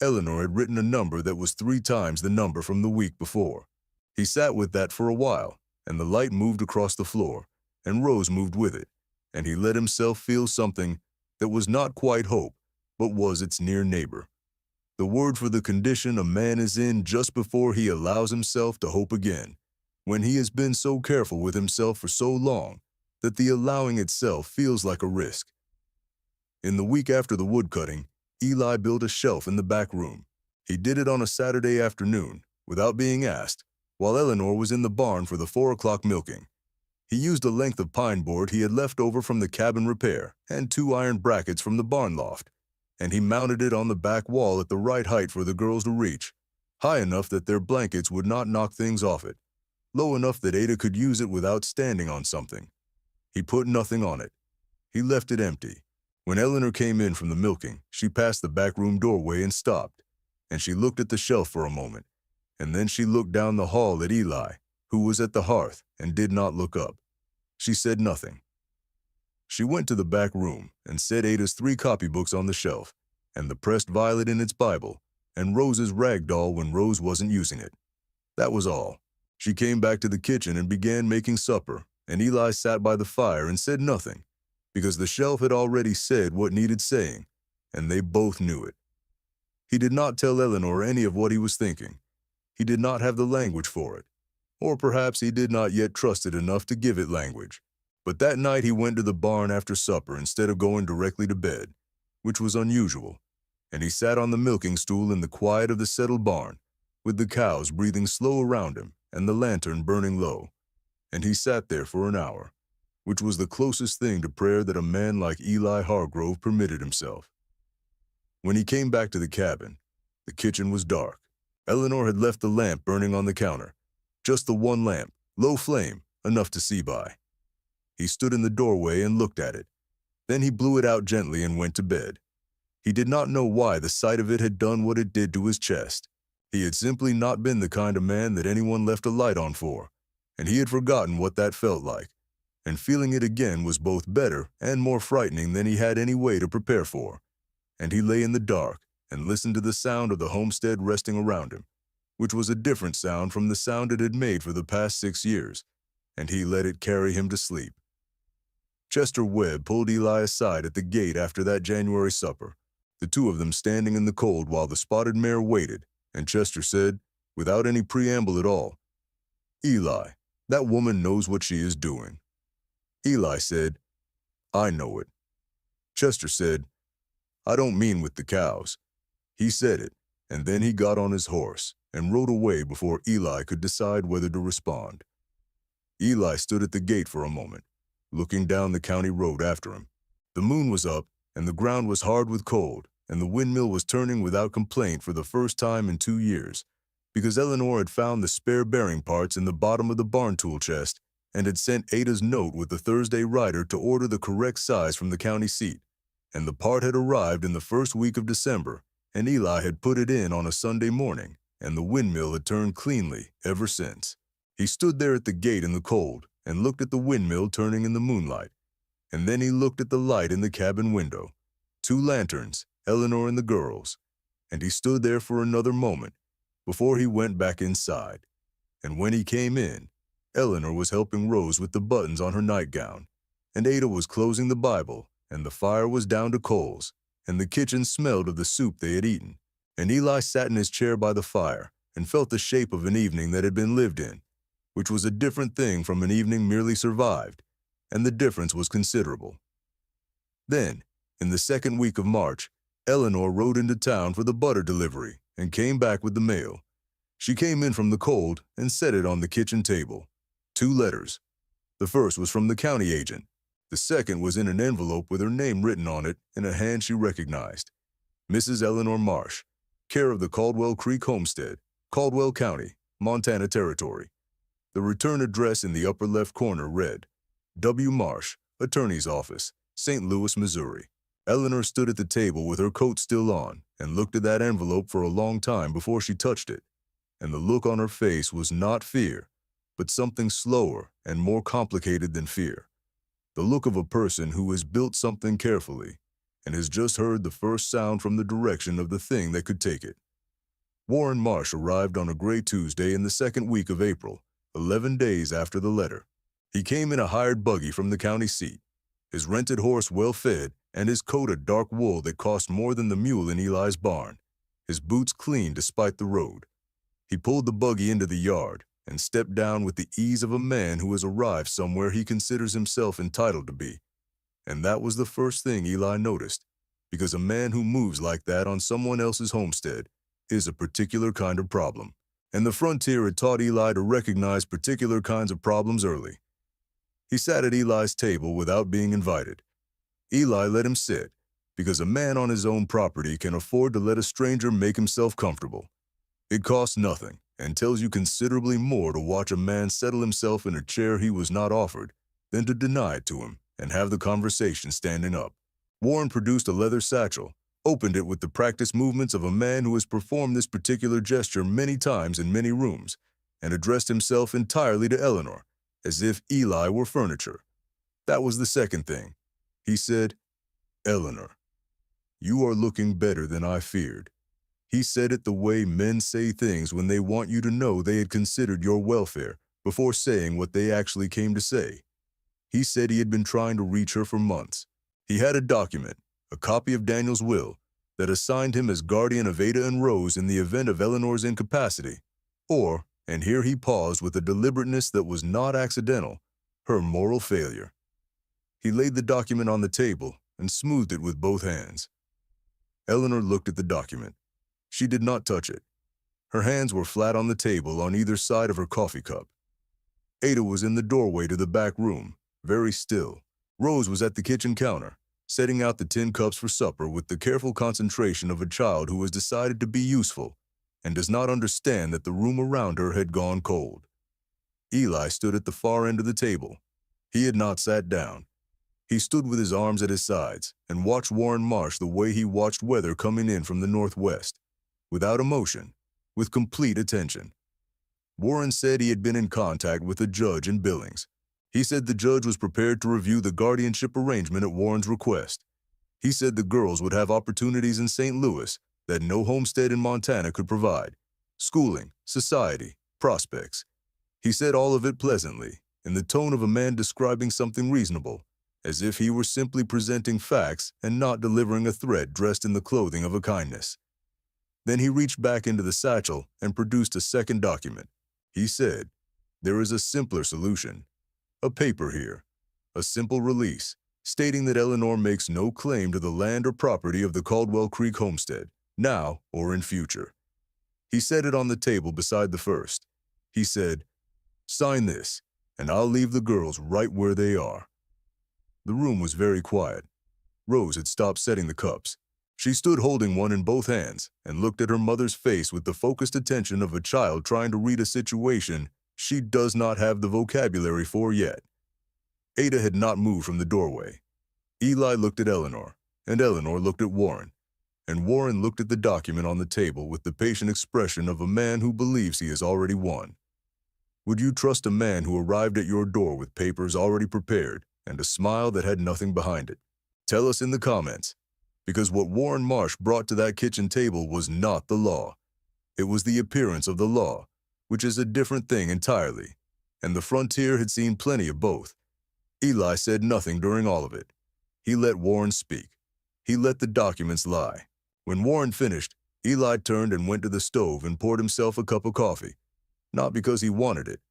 Eleanor had written a number that was 3 times the number from the week before. He sat with that for a while, and the light moved across the floor, and Rose moved with it, and he let himself feel something that was not quite hope, but was its near neighbor. The word for the condition a man is in just before he allows himself to hope again, when he has been so careful with himself for so long that the allowing itself feels like a risk. In the week after the woodcutting, Eli built a shelf in the back room. He did it on a Saturday afternoon, without being asked, while Eleanor was in the barn for the 4 o'clock milking. He used a length of pine board he had left over from the cabin repair and 2 iron brackets from the barn loft, and he mounted it on the back wall at the right height for the girls to reach, high enough that their blankets would not knock things off it, low enough that Ada could use it without standing on something. He put nothing on it. He left it empty. When Eleanor came in from the milking, she passed the back room doorway and stopped, and she looked at the shelf for a moment, and then she looked down the hall at Eli, who was at the hearth, and did not look up. She said nothing. She went to the back room and set Ada's 3 copybooks on the shelf, and the pressed violet in its Bible, and Rose's rag doll when Rose wasn't using it. That was all. She came back to the kitchen and began making supper, and Eli sat by the fire and said nothing, because the shelf had already said what needed saying, and they both knew it. He did not tell Eleanor any of what he was thinking. He did not have the language for it, or perhaps he did not yet trust it enough to give it language. But that night he went to the barn after supper instead of going directly to bed, which was unusual, and he sat on the milking stool in the quiet of the settled barn, with the cows breathing slow around him and the lantern burning low, and he sat there for an hour, which was the closest thing to prayer that a man like Eli Hargrove permitted himself. When he came back to the cabin, the kitchen was dark. Eleanor had left the lamp burning on the counter, just the one lamp, low flame, enough to see by. He stood in the doorway and looked at it. Then he blew it out gently and went to bed. He did not know why the sight of it had done what it did to his chest. He had simply not been the kind of man that anyone left a light on for, and he had forgotten what that felt like, and feeling it again was both better and more frightening than he had any way to prepare for. And he lay in the dark and listened to the sound of the homestead resting around him, which was a different sound from the sound it had made for the past 6 years, and he let it carry him to sleep. Chester Webb pulled Eli aside at the gate after that January supper, the two of them standing in the cold while the spotted mare waited, and Chester said, without any preamble at all, "Eli, that woman knows what she is doing." Eli said, "I know it." Chester said, "I don't mean with the cows." He said it, and then he got on his horse and rode away before Eli could decide whether to respond. Eli stood at the gate for a moment, looking down the county road after him. The moon was up, and the ground was hard with cold, and the windmill was turning without complaint for the first time in 2 years, because Eleanor had found the spare bearing parts in the bottom of the barn tool chest and had sent Ada's note with the Thursday rider to order the correct size from the county seat, and the part had arrived in the first week of December, and Eli had put it in on a Sunday morning, and the windmill had turned cleanly ever since. He stood there at the gate in the cold and looked at the windmill turning in the moonlight, and then he looked at the light in the cabin window, 2 lanterns, Eleanor and the girls, and he stood there for another moment before he went back inside. And when he came in, Eleanor was helping Rose with the buttons on her nightgown, and Ada was closing the Bible, and the fire was down to coals, and the kitchen smelled of the soup they had eaten, and Eli sat in his chair by the fire and felt the shape of an evening that had been lived in, which was a different thing from an evening merely survived, and the difference was considerable. Then, in the second week of March, Eleanor rode into town for the butter delivery and came back with the mail. She came in from the cold and set it on the kitchen table. 2 letters. The first was from the county agent. The second was in an envelope with her name written on it in a hand she recognized. Mrs. Eleanor Marsh, care of the Caldwell Creek Homestead, Caldwell County, Montana Territory. The return address in the upper left corner read, W. Marsh, Attorney's Office, St. Louis, Missouri. Eleanor stood at the table with her coat still on and looked at that envelope for a long time before she touched it, and the look on her face was not fear, but something slower and more complicated than fear. The look of a person who has built something carefully and has just heard the first sound from the direction of the thing that could take it. Warren Marsh arrived on a gray Tuesday in the second week of April, 11 days after the letter. He came in a hired buggy from the county seat, his rented horse well-fed, and his coat of dark wool that cost more than the mule in Eli's barn, his boots clean despite the road. He pulled the buggy into the yard and stepped down with the ease of a man who has arrived somewhere he considers himself entitled to be. And that was the first thing Eli noticed, because a man who moves like that on someone else's homestead is a particular kind of problem. And the frontier had taught Eli to recognize particular kinds of problems early. He sat at Eli's table without being invited. Eli let him sit, because a man on his own property can afford to let a stranger make himself comfortable. It costs nothing and tells you considerably more to watch a man settle himself in a chair he was not offered than to deny it to him and have the conversation standing up. Warren produced a leather satchel, opened it with the practiced movements of a man who has performed this particular gesture many times in many rooms, and addressed himself entirely to Eleanor, as if Eli were furniture. That was the second thing. He said, "Eleanor, you are looking better than I feared." He said it the way men say things when they want you to know they had considered your welfare before saying what they actually came to say. He said he had been trying to reach her for months. He had a document, a copy of Daniel's will, that assigned him as guardian of Ada and Rose in the event of Eleanor's incapacity, or, and here he paused with a deliberateness that was not accidental, her moral failure. He laid the document on the table and smoothed it with both hands. Eleanor looked at the document. She did not touch it. Her hands were flat on the table on either side of her coffee cup. Ada was in the doorway to the back room, very still. Rose was at the kitchen counter, setting out the tin cups for supper with the careful concentration of a child who has decided to be useful and does not understand that the room around her had gone cold. Eli stood at the far end of the table. He had not sat down. He stood with his arms at his sides and watched Warren Marsh the way he watched weather coming in from the northwest, without emotion, with complete attention. Warren said he had been in contact with a judge in Billings. He said the judge was prepared to review the guardianship arrangement at Warren's request. He said the girls would have opportunities in St. Louis that no homestead in Montana could provide: schooling, society, prospects. He said all of it pleasantly, in the tone of a man describing something reasonable, as if he were simply presenting facts and not delivering a threat dressed in the clothing of a kindness. Then he reached back into the satchel and produced a second document. He said, "There is a simpler solution. A paper here, a simple release, stating that Eleanor makes no claim to the land or property of the Caldwell Creek homestead, now or in future." He set it on the table beside the first. He said, "Sign this, and I'll leave the girls right where they are." The room was very quiet. Rose had stopped setting the cups. She stood holding one in both hands and looked at her mother's face with the focused attention of a child trying to read a situation she does not have the vocabulary for yet. Ada had not moved from the doorway. Eli looked at Eleanor, and Eleanor looked at Warren, and Warren looked at the document on the table with the patient expression of a man who believes he has already won. Would you trust a man who arrived at your door with papers already prepared and a smile that had nothing behind it? Tell us in the comments, because what Warren Marsh brought to that kitchen table was not the law. It was the appearance of the law, which is a different thing entirely, and the frontier had seen plenty of both. Eli said nothing during all of it. He let Warren speak. He let the documents lie. When Warren finished, Eli turned and went to the stove and poured himself a cup of coffee, not because he wanted it,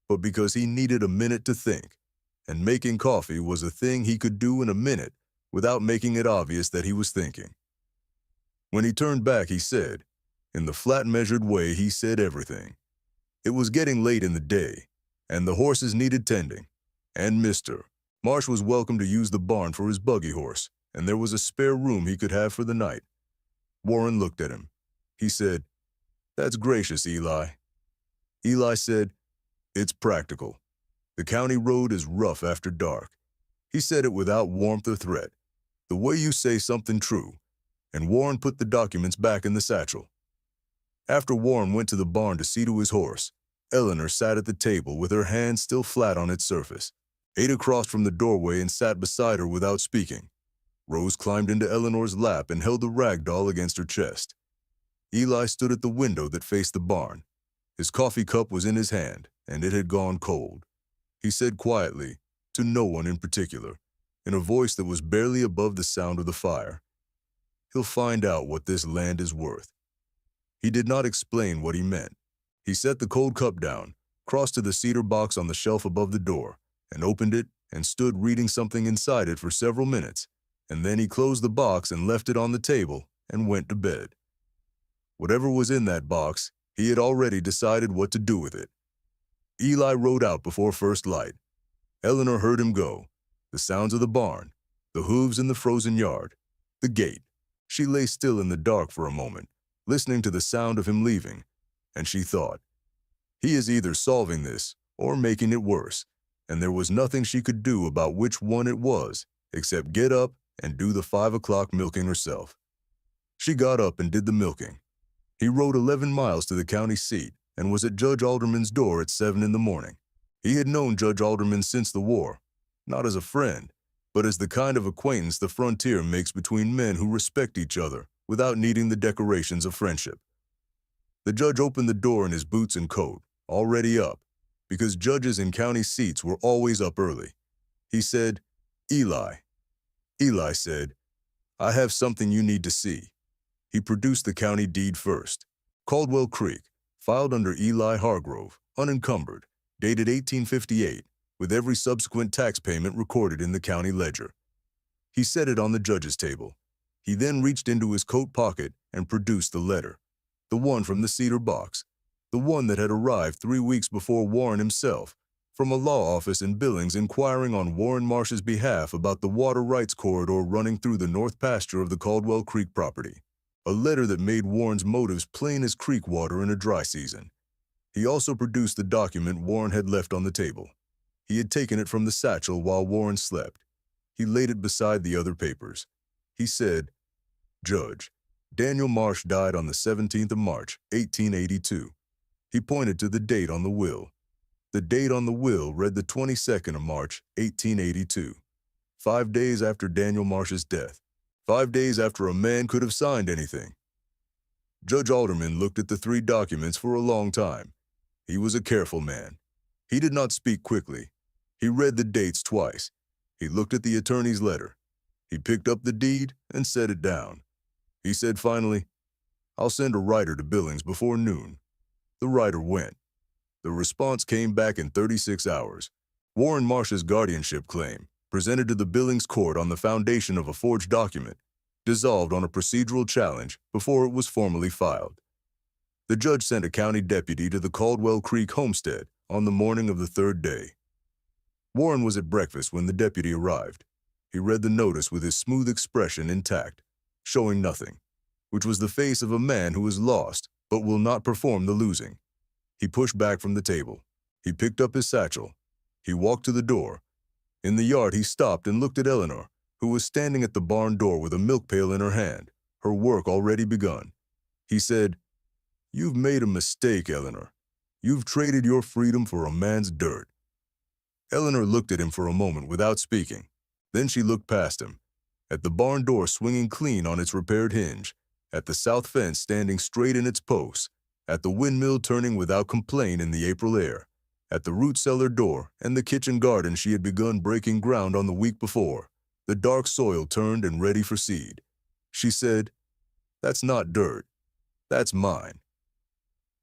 but because he needed a minute to think, and making coffee was a thing he could do in a minute without making it obvious that he was thinking. When he turned back, he said, in the flat measured way he said everything. It was getting late in the day, and the horses needed tending, and Mr. Marsh was welcome to use the barn for his buggy horse, and there was a spare room he could have for the night. Warren looked at him. He said, "That's gracious, Eli." Eli said, "It's practical. The county road is rough after dark." He said it without warmth or threat, the way you say something true, and Warren put the documents back in the satchel. After Warren went to the barn to see to his horse, Eleanor sat at the table with her hand still flat on its surface. Ada crossed from the doorway and sat beside her without speaking. Rose climbed into Eleanor's lap and held the rag doll against her chest. Eli stood at the window that faced the barn. His coffee cup was in his hand, and it had gone cold. he said quietly, to no one in particular, in a voice that was barely above the sound of the fire. He'll find out what this land is worth. He did not explain what he meant. He set the cold cup down, crossed to the cedar box on the shelf above the door, and opened it and stood reading something inside it for several minutes, and then he closed the box and left it on the table and went to bed. Whatever was in that box, he had already decided what to do with it. Eli rode out before first light. Eleanor heard him go, the sounds of the barn, the hooves in the frozen yard, the gate. She lay still in the dark for a moment, listening to the sound of him leaving, and she thought, he is either solving this or making it worse, and there was nothing she could do about which one it was, except get up and do the 5 o'clock milking herself. She got up and did the milking. He rode 11 miles to the county seat and was at Judge Alderman's door at 7 in the morning. He had known Judge Alderman since the war, not as a friend, but as the kind of acquaintance the frontier makes between men who respect each other without needing the decorations of friendship. The judge opened the door in his boots and coat, already up, because judges in county seats were always up early. He said, Eli. Eli said, I have something you need to see. He produced the county deed first. Caldwell Creek, filed under Eli Hargrove, unencumbered, dated 1858, with every subsequent tax payment recorded in the county ledger. He set it on the judge's table. He then reached into his coat pocket and produced the letter, the one from the cedar box, the one that had arrived 3 weeks before Warren himself, from a law office in Billings inquiring on Warren Marsh's behalf about the water rights corridor running through the north pasture of the Caldwell Creek property. A letter that made Warren's motives plain as creek water in a dry season. He also produced the document Warren had left on the table. He had taken it from the satchel while Warren slept. He laid it beside the other papers. He said, Judge, Daniel Marsh died on the 17th of March, 1882. He pointed to the date on the will. The date on the will read the 22nd of March, 1882, 5 days after Daniel Marsh's death. 5 days after a man could have signed anything. Judge Alderman looked at the 3 documents for a long time. He was a careful man. He did not speak quickly. He read the dates twice. He looked at the attorney's letter. He picked up the deed and set it down. He said finally, I'll send a writer to Billings before noon. The writer went. The response came back in 36 hours. Warren Marsh's guardianship claim, presented to the Billings court on the foundation of a forged document, dissolved on a procedural challenge before it was formally filed. The judge sent a county deputy to the Caldwell Creek homestead on the morning of the 3rd day. Warren was at breakfast when the deputy arrived. He read the notice with his smooth expression intact, showing nothing, which was the face of a man who is lost but will not perform the losing. He pushed back from the table. He picked up his satchel. He walked to the door. In the yard, he stopped and looked at Eleanor, who was standing at the barn door with a milk pail in her hand, her work already begun. He said, You've made a mistake, Eleanor. You've traded your freedom for a man's dirt. Eleanor looked at him for a moment without speaking. Then she looked past him, at the barn door swinging clean on its repaired hinge, at the south fence standing straight in its posts, at the windmill turning without complaint in the April air, at the root cellar door and the kitchen garden she had begun breaking ground on the week before, the dark soil turned and ready for seed. She said, That's not dirt. That's mine.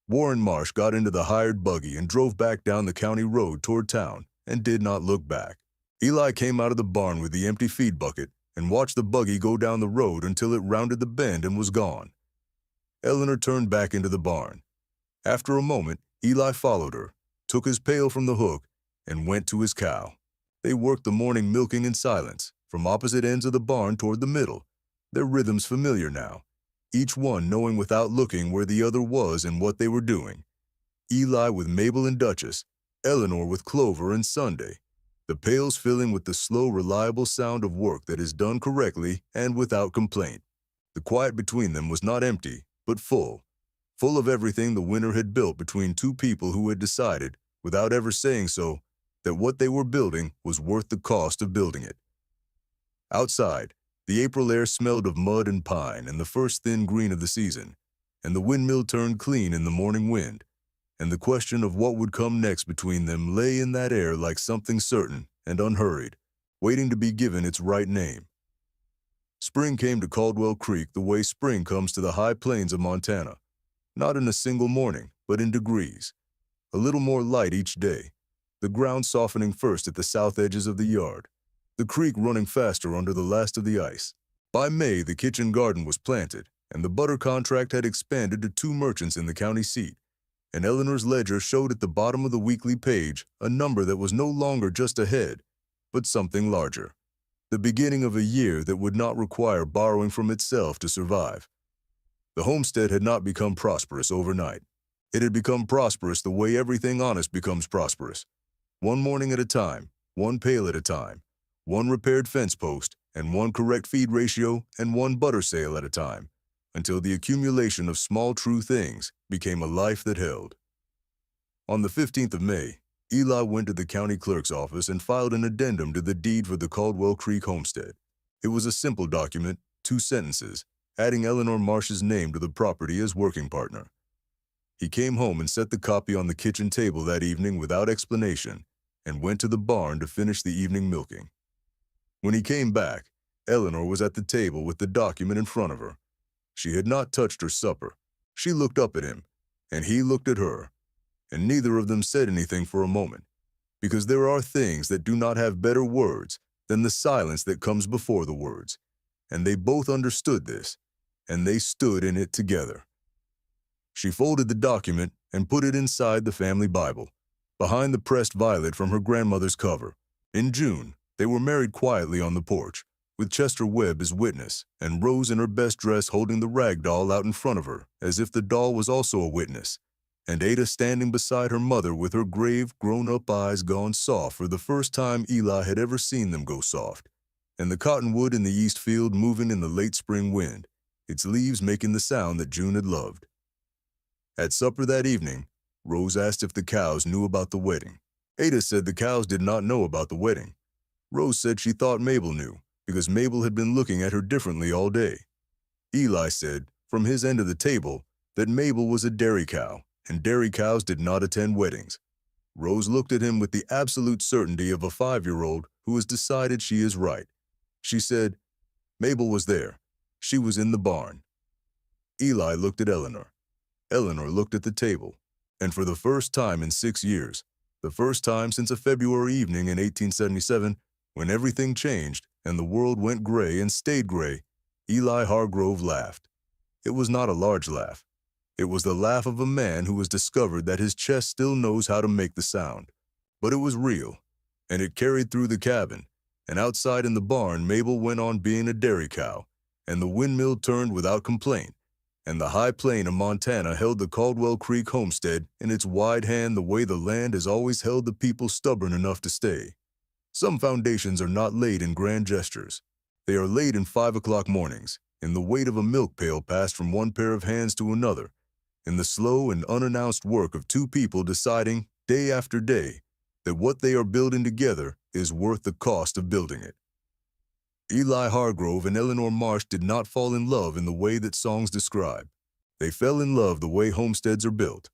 Warren Marsh got into the hired buggy and drove back down the county road toward town and did not look back. Eli came out of the barn with the empty feed bucket and watched the buggy go down the road until it rounded the bend and was gone. Eleanor turned back into the barn. After a moment, Eli followed her, took his pail from the hook, and went to his cow. They worked the morning milking in silence, from opposite ends of the barn toward the middle, their rhythms familiar now, each one knowing without looking where the other was and what they were doing. Eli with Mabel and Duchess, Eleanor with Clover and Sunday, the pails filling with the slow, reliable sound of work that is done correctly and without complaint. The quiet between them was not empty, but full of everything the winter had built between 2 people who had decided, without ever saying so, that what they were building was worth the cost of building it. Outside, the April air smelled of mud and pine and the first thin green of the season, and the windmill turned clean in the morning wind. and the question of what would come next between them lay in that air like something certain and unhurried, waiting to be given its right name. Spring came to Caldwell Creek the way spring comes to the high plains of Montana, not in a single morning, but in degrees. A little more light each day, the ground softening first at the south edges of the yard, the creek running faster under the last of the ice. By May, the kitchen garden was planted, and the butter contract had expanded to 2 merchants in the county seat, and Eleanor's ledger showed at the bottom of the weekly page a number that was no longer just ahead, but something larger. The beginning of a year that would not require borrowing from itself to survive. The homestead had not become prosperous overnight. It had become prosperous the way everything honest becomes prosperous. One morning at a time, one pail at a time, one repaired fence post, and one correct feed ratio, and one butter sale at a time, until the accumulation of small true things became a life that held. On the 15th of May, Eli went to the county clerk's office and filed an addendum to the deed for the Caldwell Creek homestead. It was a simple document, 2 sentences, adding Eleanor Marsh's name to the property as working partner. He came home and set the copy on the kitchen table that evening without explanation and went to the barn to finish the evening milking. When he came back, Eleanor was at the table with the document in front of her. She had not touched her supper. She looked up at him, and he looked at her, and neither of them said anything for a moment, because there are things that do not have better words than the silence that comes before the words, and they both understood this, and they stood in it together. She folded the document and put it inside the family Bible, behind the pressed violet from her grandmother's cover. In June, they were married quietly on the porch, with Chester Webb as witness, and Rose in her best dress holding the rag doll out in front of her, as if the doll was also a witness, and Ada standing beside her mother with her grave, grown-up eyes gone soft for the first time Eli had ever seen them go soft, and the cottonwood in the east field moving in the late spring wind, its leaves making the sound that June had loved. At supper that evening, Rose asked if the cows knew about the wedding. Ada said the cows did not know about the wedding. Rose said she thought Mabel knew, because Mabel had been looking at her differently all day. Eli said, from his end of the table, that Mabel was a dairy cow, and dairy cows did not attend weddings. Rose looked at him with the absolute certainty of a 5-year-old who has decided she is right. She said, Mabel was there. She was in the barn. Eli looked at Eleanor. Eleanor looked at the table, and for the first time in 6 years, the first time since a February evening in 1877, when everything changed and the world went gray and stayed gray, Eli Hargrove laughed. It was not a large laugh. It was the laugh of a man who has discovered that his chest still knows how to make the sound. But it was real, and it carried through the cabin, and outside in the barn Mabel went on being a dairy cow, and the windmill turned without complaint, and the high plain of Montana held the Caldwell Creek homestead in its wide hand the way the land has always held the people stubborn enough to stay. Some foundations are not laid in grand gestures. They are laid in 5 o'clock mornings, in the weight of a milk pail passed from one pair of hands to another, in the slow and unannounced work of 2 people deciding, day after day, that what they are building together is worth the cost of building it. Eli Hargrove and Eleanor Marsh did not fall in love in the way that songs describe. They fell in love the way homesteads are built,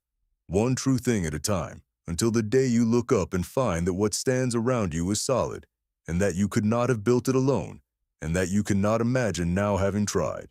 one true thing at a time, until the day you look up and find that what stands around you is solid, and that you could not have built it alone, and that you cannot imagine now having tried.